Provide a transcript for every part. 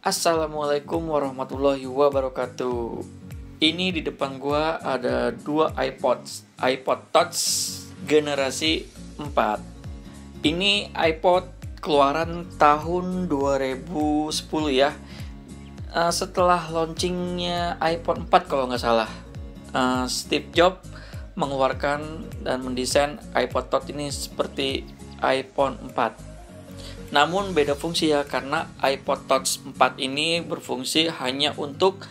Assalamualaikum warahmatullahi wabarakatuh. Ini di depan gua ada dua iPod Touch generasi 4. Ini iPod keluaran tahun 2010 ya. Setelah launchingnya iPod 4 kalau nggak salah. Steve Jobs mengeluarkan dan mendesain iPod Touch ini seperti iPhone 4. Namun beda fungsi ya, karena iPod Touch 4 ini berfungsi hanya untuk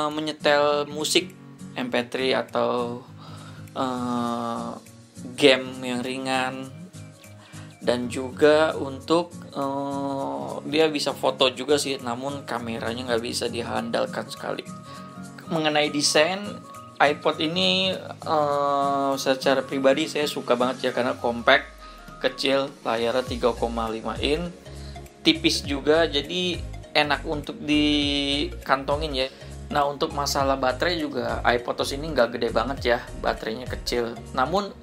menyetel musik MP3 atau game yang ringan, dan juga untuk dia bisa foto juga sih, namun kameranya nggak bisa diandalkan sekali. Mengenai desain iPod ini secara pribadi saya suka banget ya, karena compact, kecil, layarnya 3,5 in, tipis juga, jadi enak untuk dikantongin ya. Nah, untuk masalah baterai juga iPod Touch ini nggak gede banget ya, baterainya kecil. Namun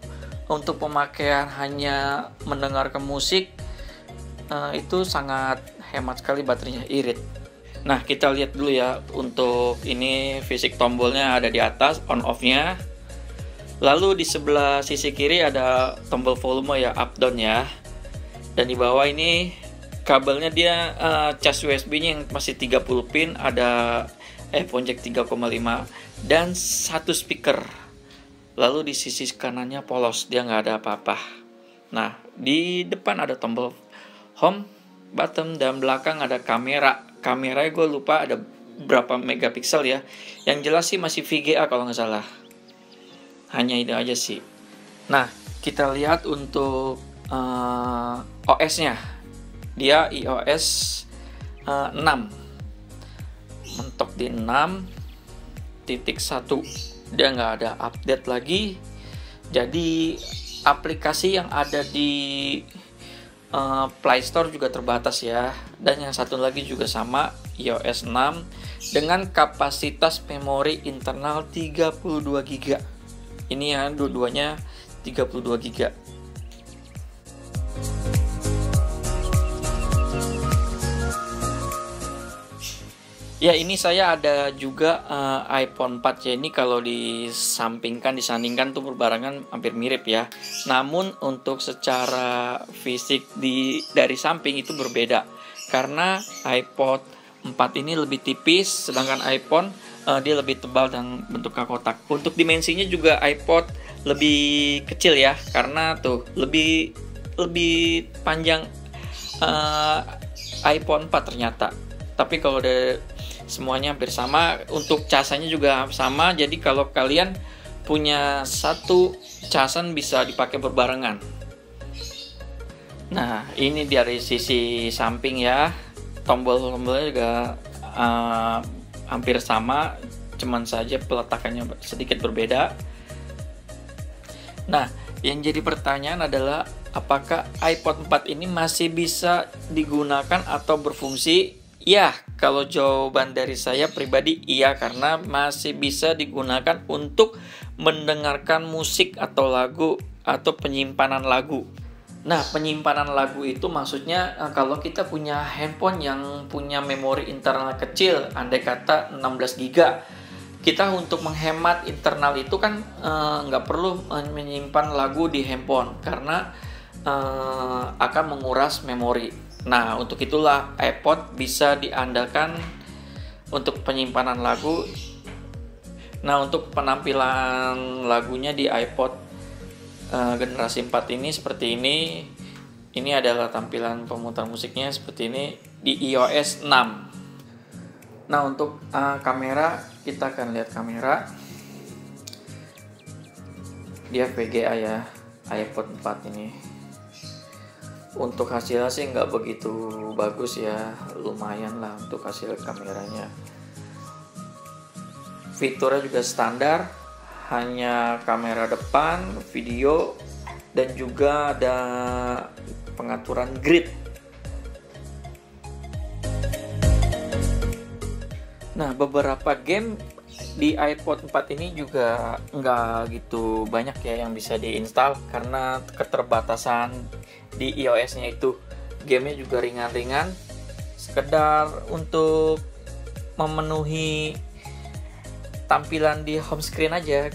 untuk pemakaian hanya mendengarkan musik itu sangat hemat sekali baterainya, irit. Nah, kita lihat dulu ya. Untuk ini fisik tombolnya ada di atas, on off-nya. Lalu di sebelah sisi kiri ada tombol volume ya, up down ya. Dan di bawah ini kabelnya dia cas USB-nya yang masih 30 pin, ada iPhone jack 3,5 dan satu speaker. Lalu di sisi kanannya polos, dia nggak ada apa-apa. Nah, di depan ada tombol home button dan belakang ada kamera. Kameranya gue lupa ada berapa megapiksel ya. Yang jelas sih masih VGA kalau nggak salah. Hanya itu aja sih. Nah, kita lihat untuk OS-nya. Dia iOS 6. Mentok di 6.1. Dia nggak ada update lagi. Jadi aplikasi yang ada di Play Store juga terbatas ya. Dan yang satu lagi juga sama, iOS 6 dengan kapasitas memori internal 32 GB. Ini ya, dua-duanya 32 GB. Ya, ini saya ada juga iPhone 4 ya. Ini kalau disandingkan tuh berbarengan hampir mirip ya. Namun untuk secara fisik dari samping itu berbeda. Karena iPod 4 ini lebih tipis, sedangkan iPhone dia lebih tebal dan bentuknya kotak. Untuk dimensinya juga iPod lebih kecil ya, karena tuh lebih panjang iPhone 4 ternyata. Tapi kalau semuanya hampir sama. Untuk casannya juga sama. Jadi kalau kalian punya satu casan bisa dipakai berbarengan. Nah, ini dari sisi samping ya. Tombol-tombolnya juga hampir sama, cuman saja peletakannya sedikit berbeda. Nah, yang jadi pertanyaan adalah apakah iPod 4 ini masih bisa digunakan atau berfungsi? Ya, kalau jawaban dari saya pribadi iya, karena masih bisa digunakan untuk mendengarkan musik atau lagu atau penyimpanan lagu. Nah, penyimpanan lagu itu maksudnya kalau kita punya handphone yang punya memori internal kecil, andai kata 16 GB, kita untuk menghemat internal itu kan nggak perlu menyimpan lagu di handphone, karena akan menguras memori. Nah, untuk itulah iPod bisa diandalkan untuk penyimpanan lagu. Nah, untuk penampilan lagunya di iPod generasi 4 ini seperti ini. Ini adalah tampilan pemutar musiknya seperti ini di iOS 6. Nah, untuk kamera, kita akan lihat kamera. Dia VGA ya, iPod 4 ini. Untuk hasilnya sih nggak begitu bagus ya, lumayan lah untuk hasil kameranya. Fiturnya juga standar, hanya kamera depan, video, dan juga ada pengaturan grid. Nah, beberapa game di iPod 4 ini juga nggak gitu banyak ya yang bisa diinstal, karena keterbatasan di iOS-nya itu. Gamenya juga ringan-ringan, sekedar untuk memenuhi tampilan di home screen aja.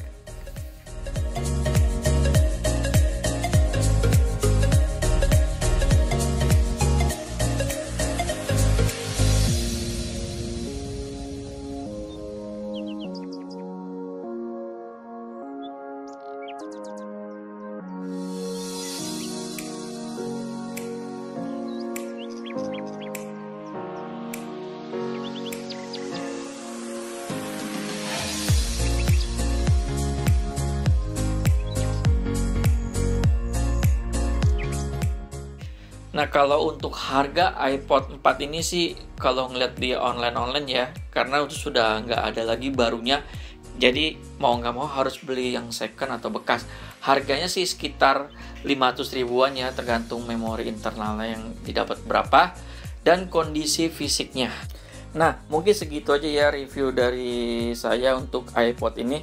Nah, kalau untuk harga iPod 4 ini sih kalau ngeliat di online ya, karena sudah nggak ada lagi barunya, jadi mau nggak mau harus beli yang second atau bekas. Harganya sih sekitar 500 ribuan ya, tergantung memori internalnya yang didapat berapa dan kondisi fisiknya. Nah, mungkin segitu aja ya review dari saya untuk iPod ini.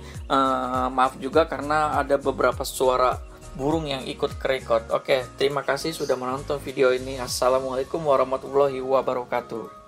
Maaf juga karena ada beberapa suara burung yang ikut kerekod. Oke, terima kasih sudah menonton video ini. Assalamualaikum warahmatullahi wabarakatuh.